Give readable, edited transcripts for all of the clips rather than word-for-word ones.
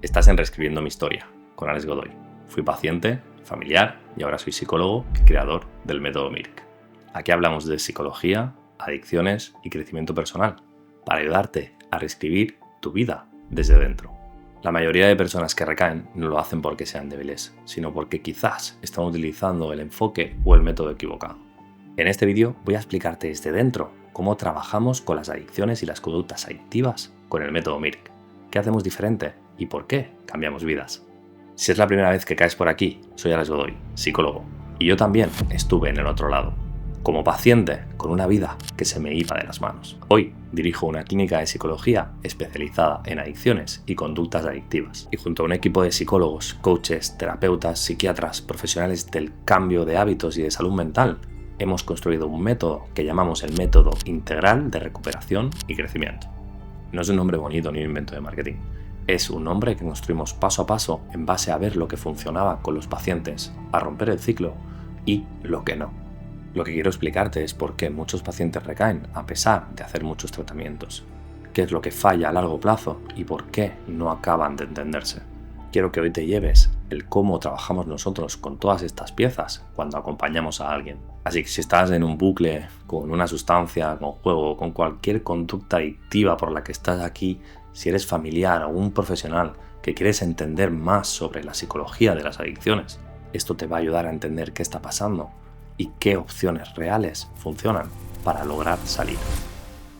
Estás en Reescribiendo mi historia, con Alex Godoy. Fui paciente, familiar y ahora soy psicólogo y creador del método MIRC. Aquí hablamos de psicología, adicciones y crecimiento personal, para ayudarte a reescribir tu vida desde dentro. La mayoría de personas que recaen no lo hacen porque sean débiles, sino porque quizás están utilizando el enfoque o el método equivocado. En este vídeo voy a explicarte desde dentro cómo trabajamos con las adicciones y las conductas adictivas con el método MIRC, qué hacemos diferente y por qué cambiamos vidas. Si es la primera vez que caes por aquí, soy Alex Godoy, psicólogo, y yo también estuve en el otro lado, como paciente con una vida que se me iba de las manos. Hoy dirijo una clínica de psicología especializada en adicciones y conductas adictivas, y junto a un equipo de psicólogos, coaches, terapeutas, psiquiatras, profesionales del cambio de hábitos y de salud mental, hemos construido un método que llamamos el método integral de recuperación y crecimiento. No es un nombre bonito ni un invento de marketing. Es un nombre que construimos paso a paso en base a ver lo que funcionaba con los pacientes, a romper el ciclo y lo que no. Lo que quiero explicarte es por qué muchos pacientes recaen a pesar de hacer muchos tratamientos, qué es lo que falla a largo plazo y por qué no acaban de entenderse. Quiero que hoy te lleves el cómo trabajamos nosotros con todas estas piezas cuando acompañamos a alguien. Así que si estás en un bucle con una sustancia, con juego, con cualquier conducta adictiva por la que estás aquí, si eres familiar o un profesional que quieres entender más sobre la psicología de las adicciones, esto te va a ayudar a entender qué está pasando y qué opciones reales funcionan para lograr salir.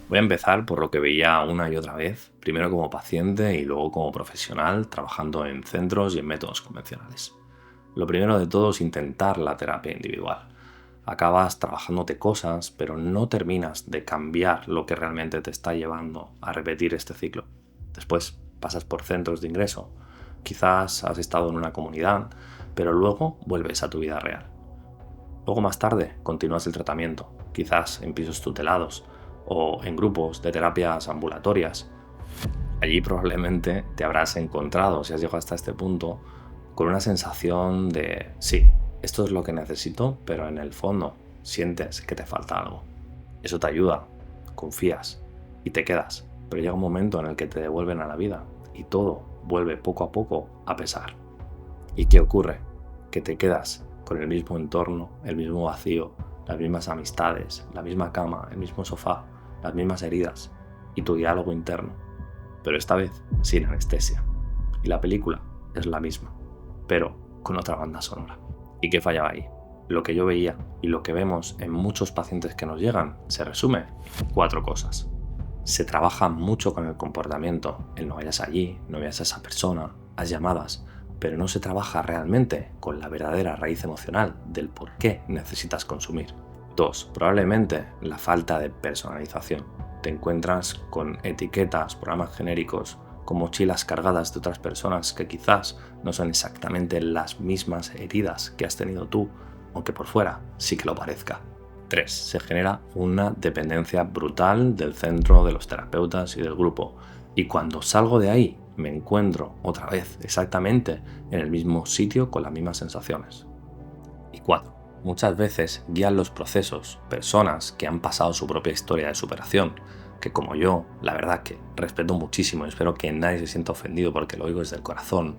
Voy a empezar por lo que veía una y otra vez, primero como paciente y luego como profesional, trabajando en centros y en métodos convencionales. Lo primero de todo es intentar la terapia individual. Acabas trabajándote cosas, pero no terminas de cambiar lo que realmente te está llevando a repetir este ciclo. Después pasas por centros de ingreso. Quizás has estado en una comunidad, pero luego vuelves a tu vida real. Luego más tarde continúas el tratamiento, quizás en pisos tutelados o en grupos de terapias ambulatorias. Allí probablemente te habrás encontrado, si has llegado hasta este punto, con una sensación de sí, esto es lo que necesito, pero en el fondo sientes que te falta algo. Eso te ayuda, confías y te quedas, pero llega un momento en el que te devuelven a la vida y todo vuelve poco a poco a pesar. ¿Y qué ocurre? Que te quedas con el mismo entorno, el mismo vacío, las mismas amistades, la misma cama, el mismo sofá, las mismas heridas y tu diálogo interno, pero esta vez sin anestesia. Y la película es la misma, pero con otra banda sonora. ¿Y qué fallaba ahí? Lo que yo veía y lo que vemos en muchos pacientes que nos llegan se resume en 4 cosas. Se trabaja mucho con el comportamiento, el no vayas allí, no veas a esa persona, haz llamadas, pero no se trabaja realmente con la verdadera raíz emocional del por qué necesitas consumir. 2. Probablemente la falta de personalización. Te encuentras con etiquetas, programas genéricos, con mochilas cargadas de otras personas que quizás no son exactamente las mismas heridas que has tenido tú, aunque por fuera sí que lo parezca. 3. Se genera una dependencia brutal del centro, de los terapeutas y del grupo. Y cuando salgo de ahí, me encuentro otra vez exactamente en el mismo sitio con las mismas sensaciones. Y 4. Muchas veces guían los procesos personas que han pasado su propia historia de superación, que como yo, la verdad que respeto muchísimo y espero que nadie se sienta ofendido porque lo oigo desde el corazón.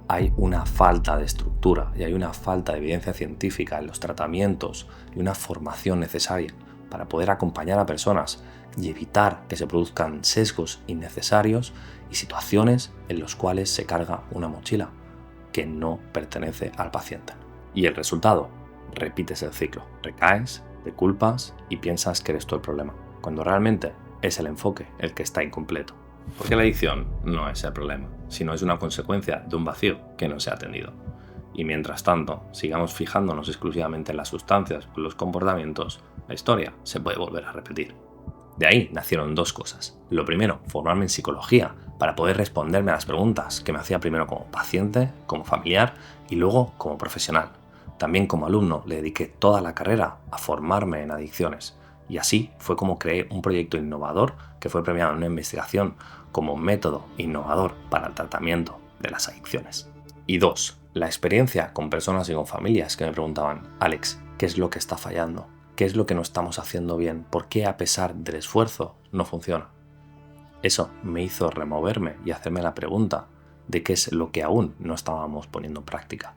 Hay una falta de estructura y hay una falta de evidencia científica en los tratamientos y una formación necesaria para poder acompañar a personas y evitar que se produzcan sesgos innecesarios y situaciones en las cuales se carga una mochila que no pertenece al paciente. Y el resultado, repites el ciclo, recaes, te culpas y piensas que eres tú el problema, cuando realmente es el enfoque el que está incompleto. Porque la adicción no es el problema, sino es una consecuencia de un vacío que no se ha atendido. Y mientras tanto, sigamos fijándonos exclusivamente en las sustancias o los comportamientos, la historia se puede volver a repetir. De ahí nacieron 2 cosas. Lo primero, formarme en psicología para poder responderme a las preguntas que me hacía primero como paciente, como familiar y luego como profesional. También como alumno le dediqué toda la carrera a formarme en adicciones. Y así fue como creé un proyecto innovador que fue premiado en una investigación como método innovador para el tratamiento de las adicciones. Y 2. La experiencia con personas y con familias que me preguntaban: Alex, ¿qué es lo que está fallando? ¿Qué es lo que no estamos haciendo bien? ¿Por qué a pesar del esfuerzo no funciona? Eso me hizo removerme y hacerme la pregunta de qué es lo que aún no estábamos poniendo en práctica.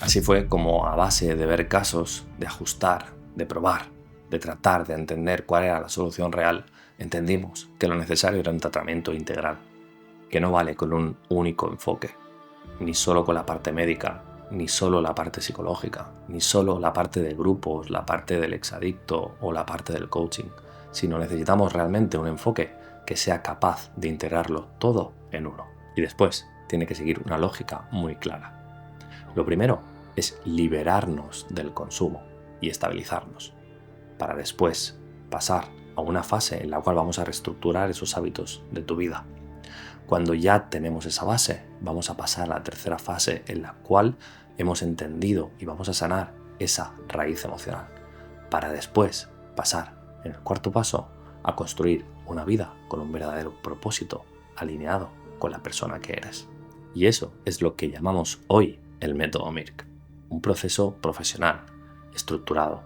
Así fue como, a base de ver casos, de ajustar, de probar, de tratar de entender cuál era la solución real, entendimos que lo necesario era un tratamiento integral, que no vale con un único enfoque, ni solo con la parte médica, ni solo la parte psicológica, ni solo la parte de grupos, la parte del exadicto o la parte del coaching, sino necesitamos realmente un enfoque que sea capaz de integrarlo todo en uno. Y después tiene que seguir una lógica muy clara. Lo primero es liberarnos del consumo y estabilizarnos, para después pasar a una fase en la cual vamos a reestructurar esos hábitos de tu vida. Cuando ya tenemos esa base, vamos a pasar a la tercera fase en la cual hemos entendido y vamos a sanar esa raíz emocional, para después pasar, en el cuarto paso, a construir una vida con un verdadero propósito alineado con la persona que eres. Y eso es lo que llamamos hoy el método Mirk, un proceso profesional, estructurado,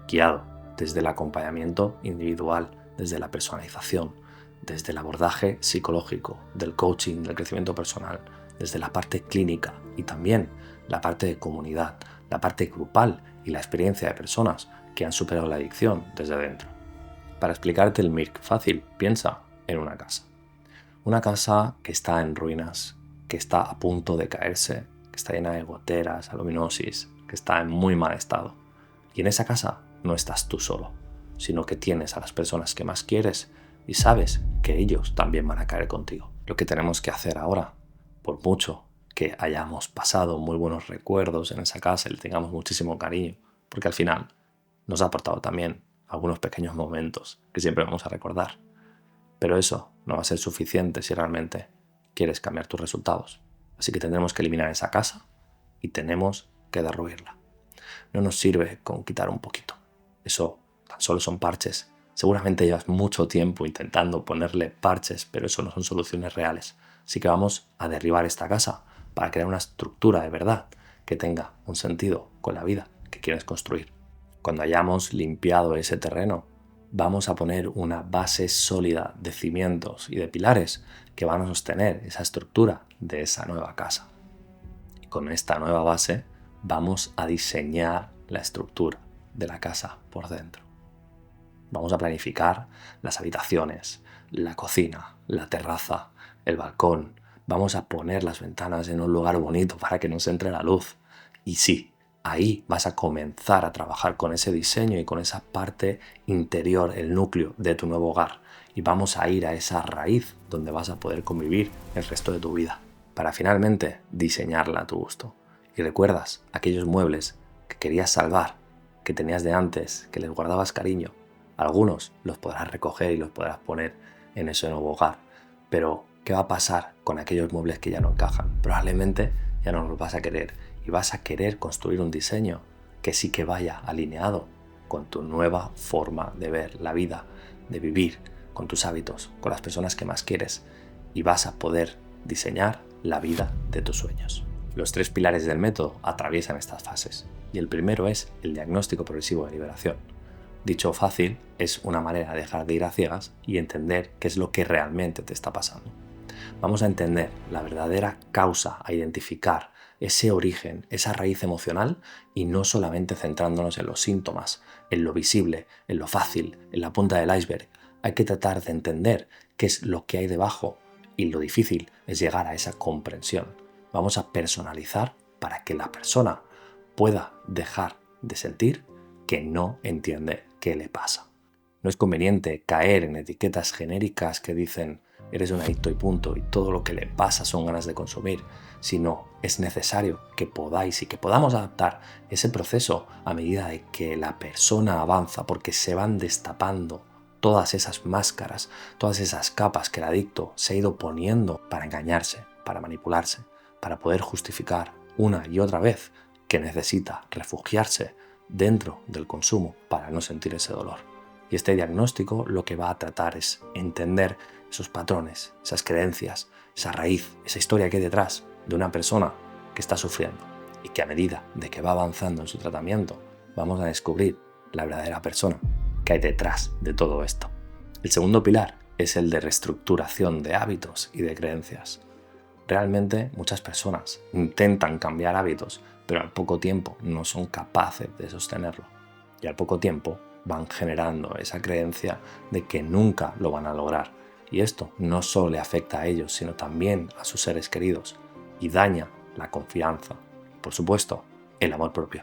guiado desde el acompañamiento individual, desde la personalización, desde el abordaje psicológico, del coaching, del crecimiento personal, desde la parte clínica y también la parte de comunidad, la parte grupal y la experiencia de personas que han superado la adicción desde dentro. Para explicarte el Mirk fácil, piensa en una casa. Una casa que está en ruinas, que está a punto de caerse, que está llena de goteras, aluminosis, que está en muy mal estado. Y en esa casa no estás tú solo, sino que tienes a las personas que más quieres y sabes que ellos también van a caer contigo. Lo que tenemos que hacer ahora, por mucho que hayamos pasado muy buenos recuerdos en esa casa y le tengamos muchísimo cariño, porque al final nos ha aportado también algunos pequeños momentos que siempre vamos a recordar. Pero eso no va a ser suficiente si realmente quieres cambiar tus resultados. Así que tendremos que eliminar esa casa y tenemos que derruirla. No nos sirve con quitar un poquito. Eso tan solo son parches. Seguramente llevas mucho tiempo intentando ponerle parches, pero eso no son soluciones reales. Así que vamos a derribar esta casa para crear una estructura de verdad que tenga un sentido con la vida que quieres construir. Cuando hayamos limpiado ese terreno, vamos a poner una base sólida de cimientos y de pilares que van a sostener esa estructura de esa nueva casa. Y con esta nueva base vamos a diseñar la estructura de la casa por dentro. Vamos a planificar las habitaciones, la cocina, la terraza, el balcón. Vamos a poner las ventanas en un lugar bonito para que nos entre la luz. Y sí, ahí vas a comenzar a trabajar con ese diseño y con esa parte interior, el núcleo de tu nuevo hogar. Y vamos a ir a esa raíz donde vas a poder convivir el resto de tu vida, para finalmente diseñarla a tu gusto. Y recuerdas aquellos muebles que querías salvar, que tenías de antes, que les guardabas cariño. Algunos los podrás recoger y los podrás poner en ese nuevo hogar. Pero, ¿qué va a pasar con aquellos muebles que ya no encajan? Probablemente ya no los vas a querer y vas a querer construir un diseño que sí que vaya alineado con tu nueva forma de ver la vida, de vivir, con tus hábitos, con las personas que más quieres, y vas a poder diseñar la vida de tus sueños. Los 3 pilares del método atraviesan estas fases y el primero es el diagnóstico progresivo de liberación. Dicho fácil, es una manera de dejar de ir a ciegas y entender qué es lo que realmente te está pasando. Vamos a entender la verdadera causa, a identificar ese origen, esa raíz emocional y no solamente centrándonos en los síntomas, en lo visible, en lo fácil, en la punta del iceberg. Hay que tratar de entender qué es lo que hay debajo y lo difícil es llegar a esa comprensión. Vamos a personalizar para que la persona pueda dejar de sentir que no entiende qué le pasa. No es conveniente caer en etiquetas genéricas que dicen eres un adicto y punto y todo lo que le pasa son ganas de consumir, sino es necesario que podáis y que podamos adaptar ese proceso a medida de que la persona avanza, porque se van destapando todas esas máscaras, todas esas capas que el adicto se ha ido poniendo para engañarse, para manipularse, para poder justificar una y otra vez que necesita refugiarse dentro del consumo para no sentir ese dolor. Y este diagnóstico lo que va a tratar es entender esos patrones, esas creencias, esa raíz, esa historia que hay detrás de una persona que está sufriendo y que a medida de que va avanzando en su tratamiento vamos a descubrir la verdadera persona que hay detrás de todo esto. El segundo pilar es el de reestructuración de hábitos y de creencias. Realmente muchas personas intentan cambiar hábitos, pero al poco tiempo no son capaces de sostenerlo. Y al poco tiempo van generando esa creencia de que nunca lo van a lograr. Y esto no solo le afecta a ellos, sino también a sus seres queridos y daña la confianza, por supuesto, el amor propio.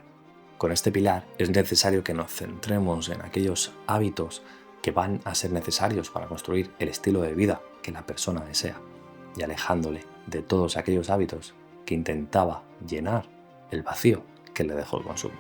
Con este pilar es necesario que nos centremos en aquellos hábitos que van a ser necesarios para construir el estilo de vida que la persona desea y alejándole de todos aquellos hábitos que intentaba llenar el vacío que le dejó el consumo.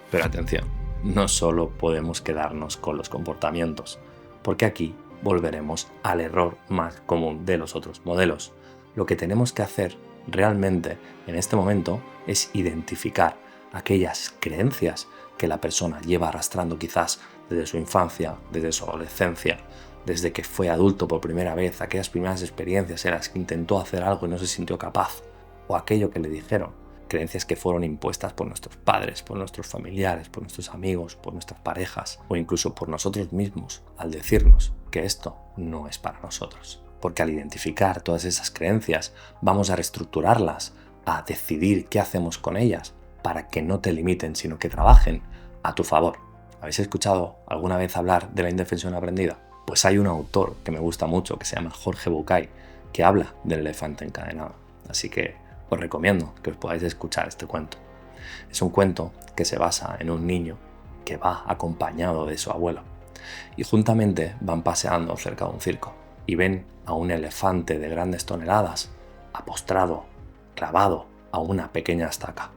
Pero atención, no solo podemos quedarnos con los comportamientos, porque aquí volveremos al error más común de los otros modelos. Lo que tenemos que hacer realmente en este momento es identificar aquellas creencias que la persona lleva arrastrando quizás desde su infancia, desde su adolescencia, desde que fue adulto por primera vez, aquellas primeras experiencias en las que intentó hacer algo y no se sintió capaz, o aquello que le dijeron, creencias que fueron impuestas por nuestros padres, por nuestros familiares, por nuestros amigos, por nuestras parejas o incluso por nosotros mismos al decirnos que esto no es para nosotros. Porque al identificar todas esas creencias vamos a reestructurarlas, a decidir qué hacemos con ellas para que no te limiten, sino que trabajen a tu favor. ¿Habéis escuchado alguna vez hablar de la indefensión aprendida? Pues hay un autor que me gusta mucho que se llama Jorge Bucay que habla del elefante encadenado. Así que os recomiendo que os podáis escuchar este cuento. Es un cuento que se basa en un niño que va acompañado de su abuelo y juntamente van paseando cerca de un circo y ven a un elefante de grandes toneladas apostrado, clavado a una pequeña estaca.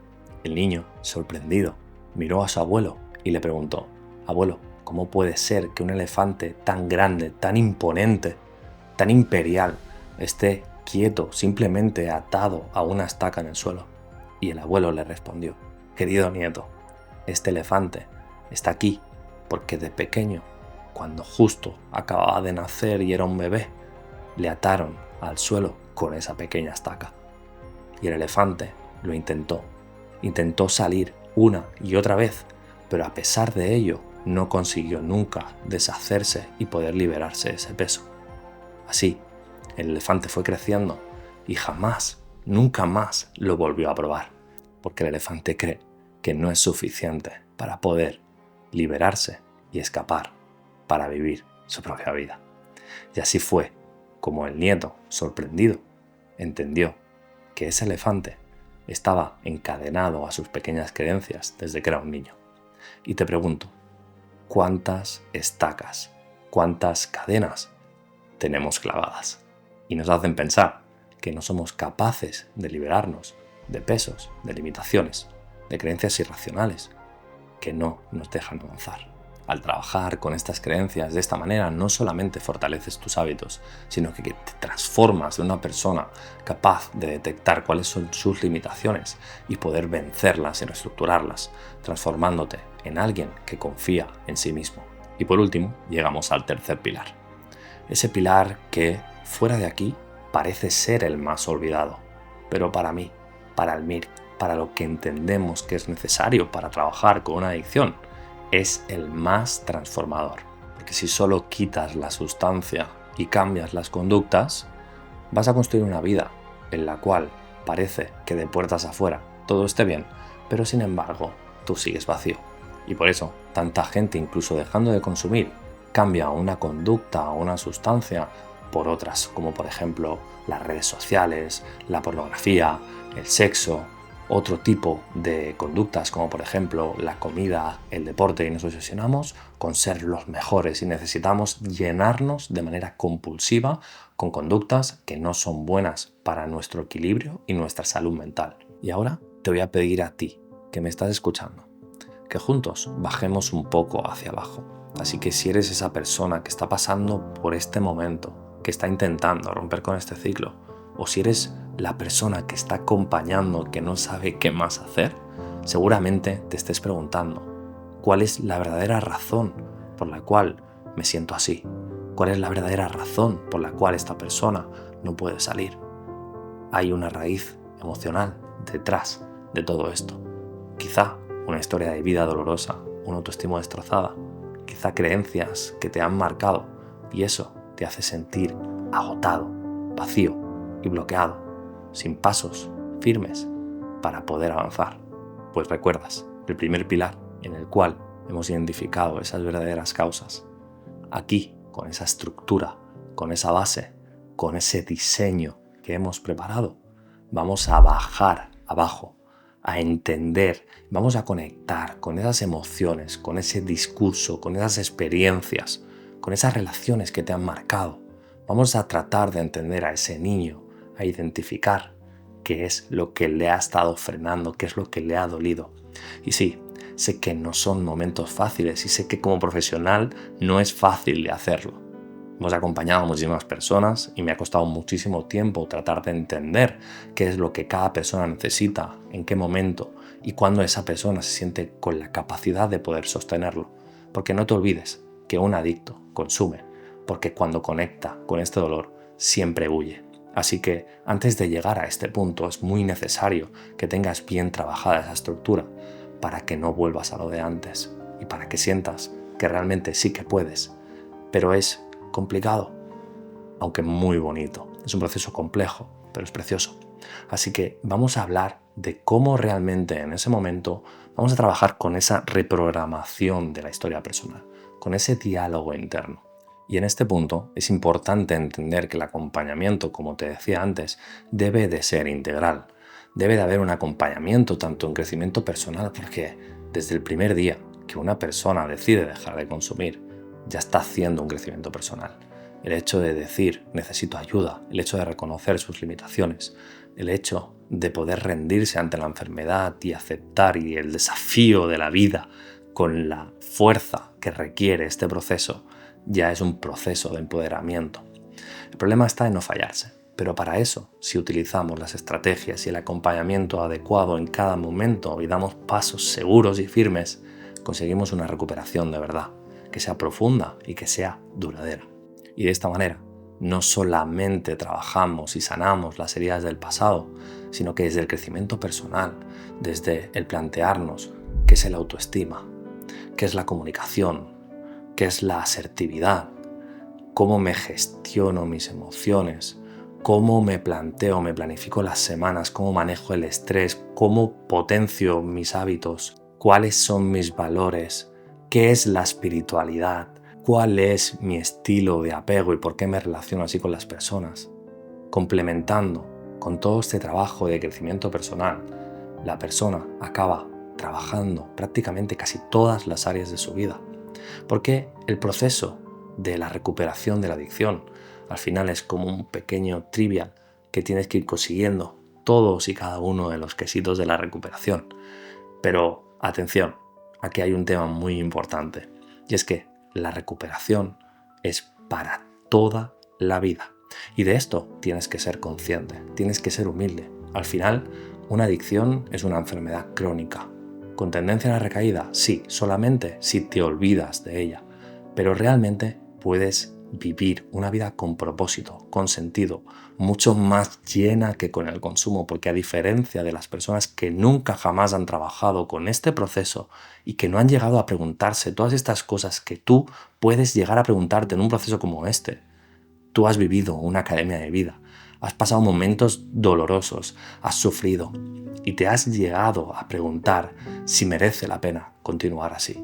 El niño, sorprendido, miró a su abuelo y le preguntó: «Abuelo, ¿cómo puede ser que un elefante tan grande, tan imponente, tan imperial, esté quieto, simplemente atado a una estaca en el suelo?» Y el abuelo le respondió: «Querido nieto, este elefante está aquí porque de pequeño, cuando justo acababa de nacer y era un bebé, le ataron al suelo con esa pequeña estaca. Y el elefante lo intentó salir una y otra vez, pero a pesar de ello no consiguió nunca deshacerse y poder liberarse de ese peso. Así, el elefante fue creciendo y jamás, nunca más lo volvió a probar, porque el elefante cree que no es suficiente para poder liberarse y escapar para vivir su propia vida». Y así fue como el nieto, sorprendido, entendió que ese elefante estaba encadenado a sus pequeñas creencias desde que era un niño. Y te pregunto, ¿cuántas estacas, cuántas cadenas tenemos clavadas? Y nos hacen pensar que no somos capaces de liberarnos de pesos, de limitaciones, de creencias irracionales que no nos dejan avanzar. Al trabajar con estas creencias de esta manera no solamente fortaleces tus hábitos, sino que te transformas de una persona capaz de detectar cuáles son sus limitaciones y poder vencerlas y reestructurarlas, transformándote en alguien que confía en sí mismo. Y por último, llegamos al tercer pilar. Ese pilar que, fuera de aquí, parece ser el más olvidado, pero para mí, para el MIRC, para lo que entendemos que es necesario para trabajar con una adicción, es el más transformador. Porque si solo quitas la sustancia y cambias las conductas, vas a construir una vida en la cual parece que de puertas afuera todo esté bien, pero sin embargo tú sigues vacío. Y por eso tanta gente, incluso dejando de consumir, cambia una conducta o una sustancia por otras, como por ejemplo las redes sociales, la pornografía, el sexo, otro tipo de conductas como por ejemplo la comida, el deporte, y nos obsesionamos con ser los mejores y necesitamos llenarnos de manera compulsiva con conductas que no son buenas para nuestro equilibrio y nuestra salud mental. Y ahora te voy a pedir a ti, que me estás escuchando, que juntos bajemos un poco hacia abajo. Así que si eres esa persona que está pasando por este momento, que está intentando romper con este ciclo, o si eres la persona que está acompañando, que no sabe qué más hacer, seguramente te estés preguntando, ¿cuál es la verdadera razón por la cual me siento así? ¿Cuál es la verdadera razón por la cual esta persona no puede salir? Hay una raíz emocional detrás de todo esto. Quizá una historia de vida dolorosa, una autoestima destrozada, quizá creencias que te han marcado y eso te hace sentir agotado, vacío y bloqueado. sin pasos firmes para poder avanzar. Pues recuerdas el primer pilar en el cual hemos identificado esas verdaderas causas. Aquí, con esa estructura, con esa base, con ese diseño que hemos preparado, vamos a bajar abajo, a entender, vamos a conectar con esas emociones, con ese discurso, con esas experiencias, con esas relaciones que te han marcado. Vamos a tratar de entender a ese niño, a identificar qué es lo que le ha estado frenando, qué es lo que le ha dolido. Y sí, sé que no son momentos fáciles y sé que como profesional no es fácil de hacerlo. Hemos acompañado a muchísimas personas y me ha costado muchísimo tiempo tratar de entender qué es lo que cada persona necesita, en qué momento y cuándo esa persona se siente con la capacidad de poder sostenerlo. Porque no te olvides que un adicto consume, porque cuando conecta con este dolor siempre huye. Así que antes de llegar a este punto es muy necesario que tengas bien trabajada esa estructura para que no vuelvas a lo de antes y para que sientas que realmente sí que puedes. Pero es complicado, aunque muy bonito. Es un proceso complejo, pero es precioso. Así que vamos a hablar de cómo realmente en ese momento vamos a trabajar con esa reprogramación de la historia personal, con ese diálogo interno. Y en este punto es importante entender que el acompañamiento, como te decía antes, debe de ser integral. Debe de haber un acompañamiento tanto en crecimiento personal, porque desde el primer día que una persona decide dejar de consumir, ya está haciendo un crecimiento personal. El hecho de decir necesito ayuda, el hecho de reconocer sus limitaciones, el hecho de poder rendirse ante la enfermedad y aceptar y el desafío de la vida con la fuerza que requiere este proceso, ya es un proceso de empoderamiento. El problema está en no fallarse, pero para eso, si utilizamos las estrategias y el acompañamiento adecuado en cada momento y damos pasos seguros y firmes, conseguimos una recuperación de verdad, que sea profunda y que sea duradera. Y de esta manera, no solamente trabajamos y sanamos las heridas del pasado, sino que desde el crecimiento personal, desde el plantearnos qué es el autoestima, qué es la comunicación, qué es la asertividad, cómo me gestiono mis emociones, cómo me planteo, me planifico las semanas, cómo manejo el estrés, cómo potencio mis hábitos, cuáles son mis valores, qué es la espiritualidad, cuál es mi estilo de apego y por qué me relaciono así con las personas. Complementando con todo este trabajo de crecimiento personal, la persona acaba trabajando prácticamente casi todas las áreas de su vida. Porque el proceso de la recuperación de la adicción al final es como un pequeño trivial que tienes que ir consiguiendo todos y cada uno de los quesitos de la recuperación. Pero atención, aquí hay un tema muy importante y es que la recuperación es para toda la vida. Y de esto tienes que ser consciente, tienes que ser humilde. Al final, una adicción es una enfermedad crónica. ¿Con tendencia a la recaída? Sí, solamente si te olvidas de ella. Pero realmente puedes vivir una vida con propósito, con sentido, mucho más llena que con el consumo, porque a diferencia de las personas que nunca jamás han trabajado con este proceso y que no han llegado a preguntarse todas estas cosas que tú puedes llegar a preguntarte en un proceso como este, tú has vivido una academia de vida, has pasado momentos dolorosos, has sufrido y te has llegado a preguntar si merece la pena continuar así.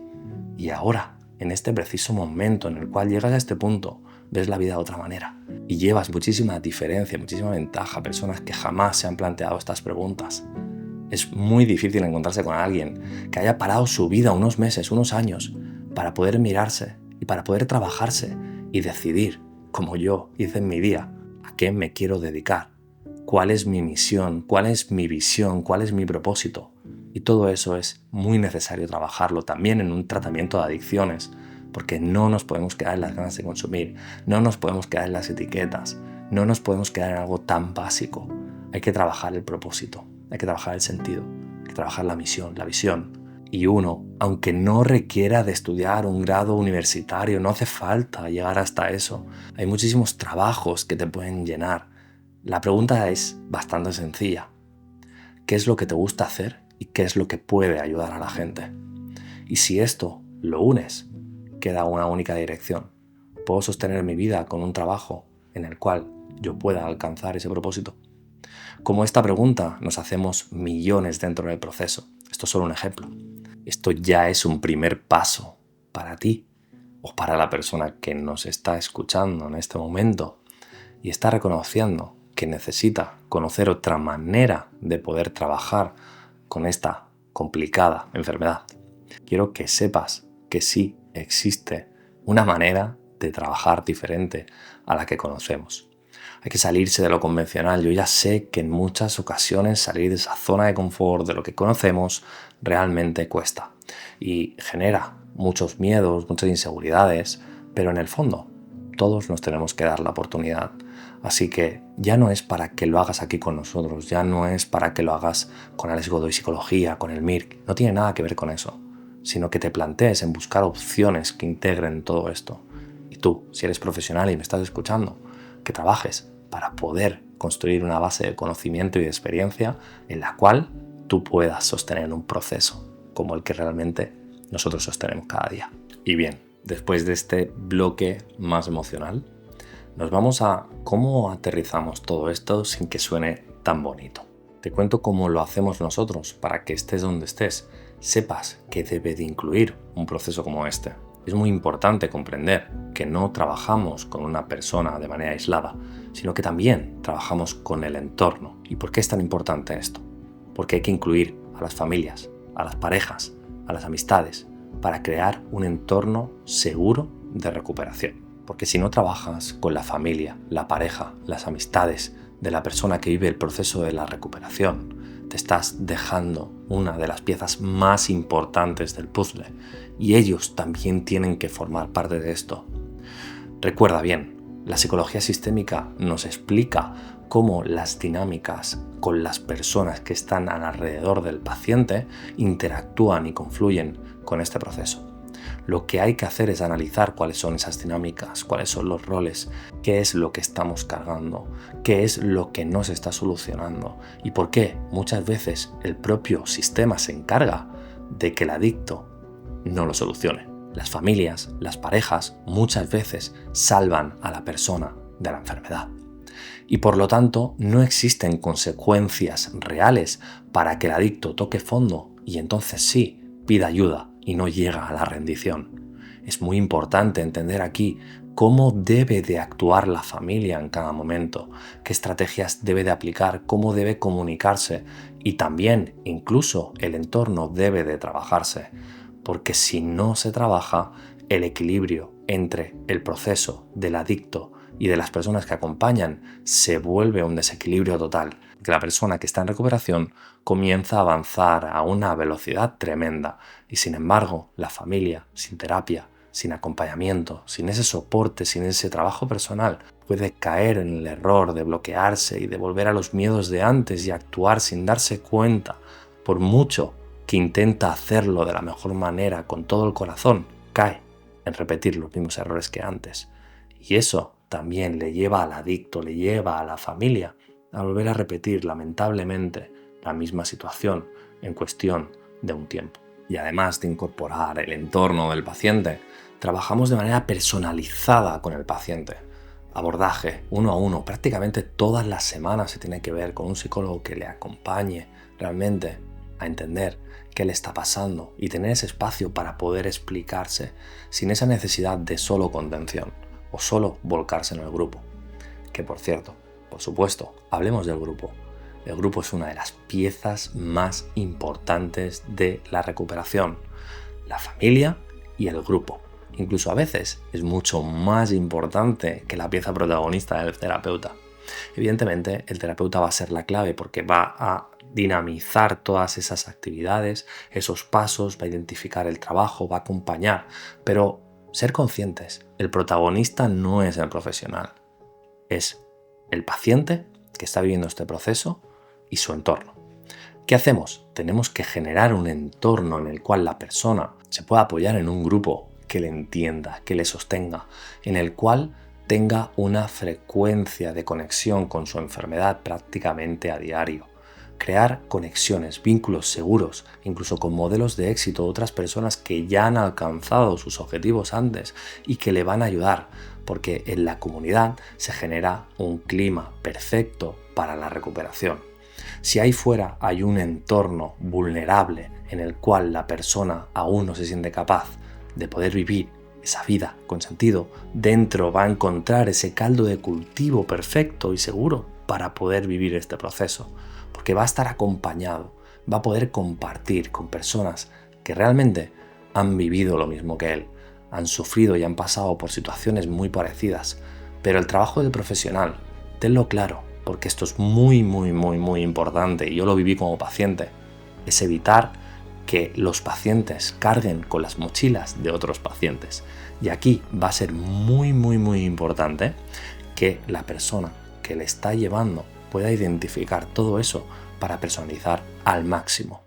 Y ahora, en este preciso momento en el cual llegas a este punto, ves la vida de otra manera y llevas muchísima diferencia, muchísima ventaja a personas que jamás se han planteado estas preguntas. Es muy difícil encontrarse con alguien que haya parado su vida unos meses, unos años, para poder mirarse y para poder trabajarse y decidir, como yo hice en mi día, a qué me quiero dedicar, cuál es mi misión, cuál es mi visión, cuál es mi propósito. Y todo eso es muy necesario trabajarlo también en un tratamiento de adicciones, porque no nos podemos quedar en las ganas de consumir, no nos podemos quedar en las etiquetas, no nos podemos quedar en algo tan básico. Hay que trabajar el propósito, hay que trabajar el sentido, hay que trabajar la misión, la visión. Y uno, aunque no requiera de estudiar un grado universitario, no hace falta llegar hasta eso. Hay muchísimos trabajos que te pueden llenar. La pregunta es bastante sencilla. ¿Qué es lo que te gusta hacer y qué es lo que puede ayudar a la gente? Y si esto lo unes, queda una única dirección. ¿Puedo sostener mi vida con un trabajo en el cual yo pueda alcanzar ese propósito? Como esta pregunta nos hacemos millones dentro del proceso. Esto es solo un ejemplo. Esto ya es un primer paso para ti o para la persona que nos está escuchando en este momento y está reconociendo que necesita conocer otra manera de poder trabajar con esta complicada enfermedad. Quiero que sepas que sí existe una manera de trabajar diferente a la que conocemos. Hay que salirse de lo convencional. Yo ya sé que en muchas ocasiones salir de esa zona de confort, de lo que conocemos, realmente cuesta y genera muchos miedos, muchas inseguridades, pero en el fondo todos nos tenemos que dar la oportunidad. Así que ya no es para que lo hagas aquí con nosotros, ya no es para que lo hagas con Alex Godoy Psicología, con el MIRC, no tiene nada que ver con eso, sino que te plantees en buscar opciones que integren todo esto. Y tú, si eres profesional y me estás escuchando, que trabajes para poder construir una base de conocimiento y de experiencia en la cual tú puedas sostener un proceso como el que realmente nosotros sostenemos cada día. Y bien, después de este bloque más emocional, nos vamos a cómo aterrizamos todo esto sin que suene tan bonito. Te cuento cómo lo hacemos nosotros para que estés donde estés, sepas que debe de incluir un proceso como este. Es muy importante comprender que no trabajamos con una persona de manera aislada, sino que también trabajamos con el entorno. ¿Y por qué es tan importante esto? Porque hay que incluir a las familias, a las parejas, a las amistades, para crear un entorno seguro de recuperación. Porque si no trabajas con la familia, la pareja, las amistades de la persona que vive el proceso de la recuperación, te estás dejando una de las piezas más importantes del puzzle y ellos también tienen que formar parte de esto. Recuerda bien, la psicología sistémica nos explica cómo las dinámicas con las personas que están alrededor del paciente interactúan y confluyen con este proceso. Lo que hay que hacer es analizar cuáles son esas dinámicas, cuáles son los roles, qué es lo que estamos cargando, qué es lo que no se está solucionando y por qué muchas veces el propio sistema se encarga de que el adicto no lo solucione. Las familias, las parejas, muchas veces salvan a la persona de la enfermedad. Y por lo tanto no existen consecuencias reales para que el adicto toque fondo y entonces sí pida ayuda y no llega a la rendición. Es muy importante entender aquí cómo debe de actuar la familia en cada momento, qué estrategias debe de aplicar, cómo debe comunicarse y también incluso el entorno debe de trabajarse, porque si no se trabaja, el equilibrio entre el proceso del adicto y de las personas que acompañan se vuelve un desequilibrio total, que la persona que está en recuperación comienza a avanzar a una velocidad tremenda y sin embargo la familia sin terapia, sin acompañamiento, sin ese soporte, sin ese trabajo personal puede caer en el error de bloquearse y de volver a los miedos de antes y actuar sin darse cuenta, por mucho que intenta hacerlo de la mejor manera con todo el corazón, cae en repetir los mismos errores que antes y eso también le lleva al adicto, le lleva a la familia a volver a repetir lamentablemente la misma situación en cuestión de un tiempo. Y además de incorporar el entorno del paciente, trabajamos de manera personalizada con el paciente. Abordaje uno a uno, prácticamente todas las semanas se tiene que ver con un psicólogo que le acompañe realmente a entender qué le está pasando y tener ese espacio para poder explicarse sin esa necesidad de solo contención o solo volcarse en el grupo. Que por cierto, por supuesto, hablemos del grupo. El grupo es una de las piezas más importantes de la recuperación. La familia y el grupo. Incluso a veces es mucho más importante que la pieza protagonista del terapeuta. Evidentemente, el terapeuta va a ser la clave porque va a dinamizar todas esas actividades, esos pasos, va a identificar el trabajo, va a acompañar, pero ser conscientes, el protagonista no es el profesional, es el paciente que está viviendo este proceso y su entorno. ¿Qué hacemos? Tenemos que generar un entorno en el cual la persona se pueda apoyar en un grupo que le entienda, que le sostenga, en el cual tenga una frecuencia de conexión con su enfermedad prácticamente a diario. Crear conexiones, vínculos seguros, incluso con modelos de éxito de otras personas que ya han alcanzado sus objetivos antes y que le van a ayudar, porque en la comunidad se genera un clima perfecto para la recuperación. Si ahí fuera hay un entorno vulnerable en el cual la persona aún no se siente capaz de poder vivir esa vida con sentido, dentro va a encontrar ese caldo de cultivo perfecto y seguro para poder vivir este proceso, porque va a estar acompañado, va a poder compartir con personas que realmente han vivido lo mismo que él, han sufrido y han pasado por situaciones muy parecidas. Pero el trabajo del profesional, tenlo claro, porque esto es muy importante y yo lo viví como paciente, es evitar que los pacientes carguen con las mochilas de otros pacientes. Y aquí va a ser muy importante que la persona que le está llevando pueda identificar todo eso para personalizar al máximo.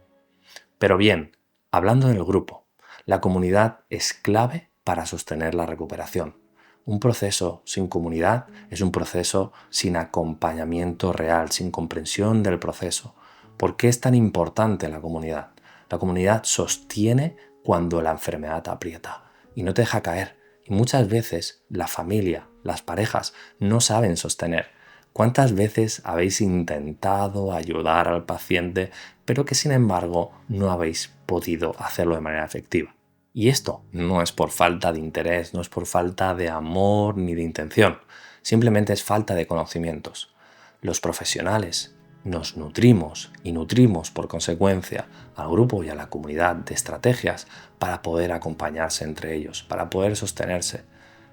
Pero bien, hablando del grupo, la comunidad es clave para sostener la recuperación. Un proceso sin comunidad es un proceso sin acompañamiento real, sin comprensión del proceso. ¿Por qué es tan importante la comunidad? La comunidad sostiene cuando la enfermedad aprieta y no te deja caer. Y muchas veces la familia, las parejas, no saben sostener. ¿Cuántas veces habéis intentado ayudar al paciente, pero que sin embargo no habéis podido hacerlo de manera efectiva? Y esto no es por falta de interés, no es por falta de amor ni de intención, simplemente es falta de conocimientos. Los profesionales nos nutrimos y nutrimos por consecuencia al grupo y a la comunidad de estrategias para poder acompañarse entre ellos, para poder sostenerse.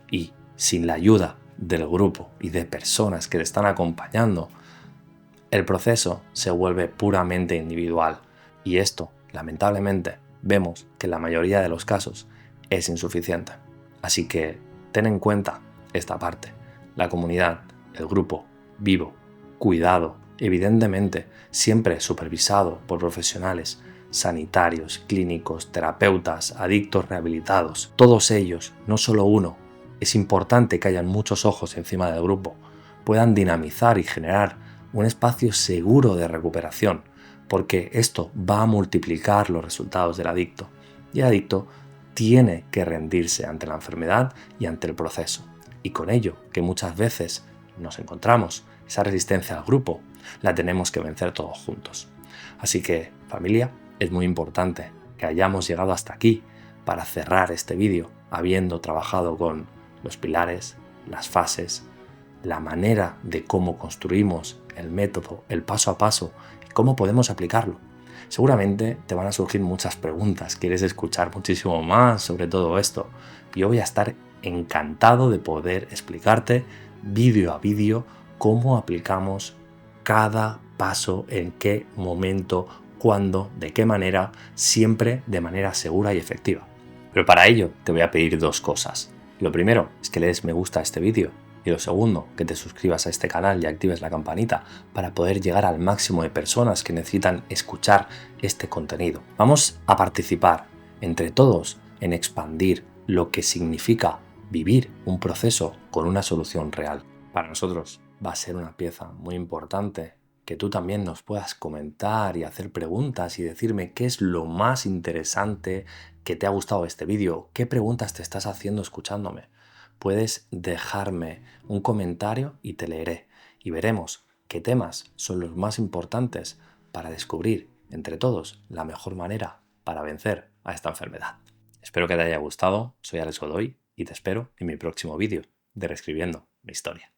Y sin la ayuda del grupo y de personas que te están acompañando, el proceso se vuelve puramente individual. Y esto, lamentablemente, vemos que en la mayoría de los casos es insuficiente. Así que ten en cuenta esta parte. La comunidad, el grupo, vivo, cuidado, evidentemente siempre supervisado por profesionales sanitarios, clínicos, terapeutas, adictos rehabilitados. Todos ellos, no solo uno. Es importante que hayan muchos ojos encima del grupo, puedan dinamizar y generar un espacio seguro de recuperación, porque esto va a multiplicar los resultados del adicto. Y el adicto tiene que rendirse ante la enfermedad y ante el proceso. Y con ello, que muchas veces nos encontramos, esa resistencia al grupo, la tenemos que vencer todos juntos. Así que, familia, es muy importante que hayamos llegado hasta aquí para cerrar este vídeo, habiendo trabajado con los pilares, las fases, la manera de cómo construimos el método, el paso a paso y cómo podemos aplicarlo. Seguramente te van a surgir muchas preguntas, quieres escuchar muchísimo más sobre todo esto. Yo voy a estar encantado de poder explicarte vídeo a vídeo cómo aplicamos cada paso, en qué momento, cuándo, de qué manera, siempre de manera segura y efectiva. Pero para ello te voy a pedir dos cosas. Lo primero es que le des me gusta a este vídeo. Y lo segundo, que te suscribas a este canal y actives la campanita para poder llegar al máximo de personas que necesitan escuchar este contenido. Vamos a participar entre todos en expandir lo que significa vivir un proceso con una solución real. Para nosotros va a ser una pieza muy importante que tú también nos puedas comentar y hacer preguntas y decirme qué es lo más interesante que te ha gustado este vídeo, qué preguntas te estás haciendo escuchándome. Puedes dejarme un comentario y te leeré y veremos qué temas son los más importantes para descubrir entre todos la mejor manera para vencer a esta enfermedad. Espero que te haya gustado, soy Alex Godoy y te espero en mi próximo vídeo de Reescribiendo la Historia.